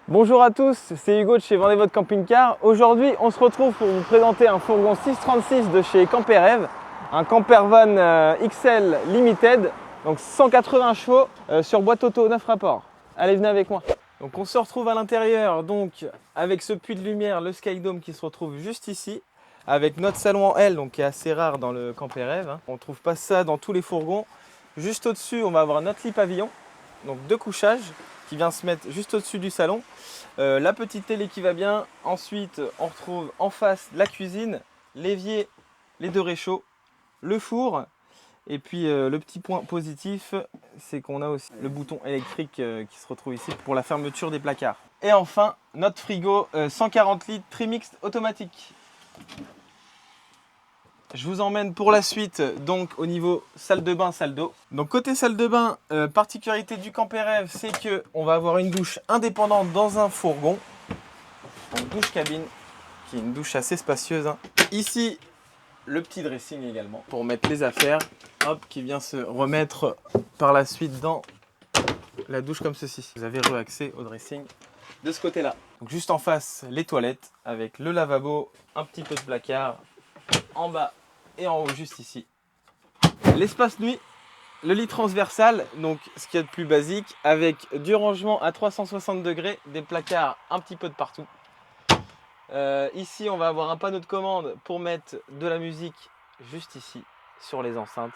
Bonjour à tous, c'est Hugo de chez Vendez votre camping-car. Aujourd'hui, on se retrouve pour vous présenter un fourgon 636 de chez Camperève, un campervan XL Limited, donc 180 chevaux sur boîte auto 9 rapports. Allez, venez avec moi. Donc on se retrouve à l'intérieur donc avec ce puits de lumière, le Skydome qui se retrouve juste ici, avec notre salon en L, donc qui est assez rare dans le Camperève. On ne trouve pas ça dans tous les fourgons. Juste au-dessus, on va avoir notre lit pavillon, donc deux couchages, qui vient se mettre juste au-dessus du salon. La petite télé qui va bien. Ensuite, on retrouve en face la cuisine, l'évier, les deux réchauds, le four. Et puis le petit point positif, c'est qu'on a aussi le bouton électrique qui se retrouve ici pour la fermeture des placards. Et enfin, notre frigo 140 litres Trimix automatique. Je vous emmène pour la suite donc au niveau salle de bain, salle d'eau. Donc côté salle de bain, particularité du Camperève, c'est que on va avoir une douche indépendante dans un fourgon. Donc douche cabine, qui est une douche assez spacieuse. Ici, le petit dressing également pour mettre les affaires. Hop, qui vient se remettre par la suite dans la douche comme ceci. Vous avez re-accès au dressing de ce côté-là. Donc juste en face, les toilettes avec le lavabo, un petit peu de placard. En bas et en haut, juste ici. L'espace nuit, le lit transversal, donc ce qu'il y a de plus basique, avec du rangement à 360 degrés, des placards un petit peu de partout. Ici, on va avoir un panneau de commande pour mettre de la musique juste ici, sur les enceintes,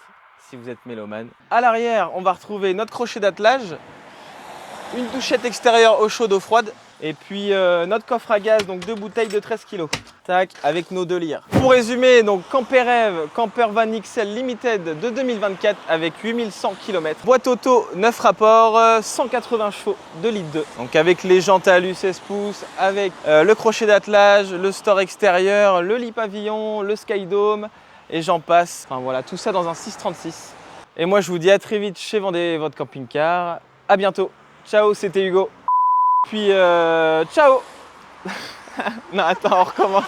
si vous êtes mélomane. À l'arrière, on va retrouver notre crochet d'attelage, une douchette extérieure eau chaude, eau froide, et puis notre coffre à gaz, donc deux bouteilles de 13 kg. Tac, avec nos deux lyres. Pour résumer, donc Camperève Campervan XL Limited de 2024 avec 8100 km. Boîte auto 9 rapports, 180 chevaux, 2 litres 2. Donc avec les jantes à alu 16 pouces, avec le crochet d'attelage, le store extérieur, le lit pavillon, le Skydome et j'en passe. Enfin voilà, tout ça dans un 636. Et moi je vous dis à très vite chez Vendez votre camping-car. À bientôt. Ciao, c'était Hugo. Puis ciao. Non, attends, on recommence.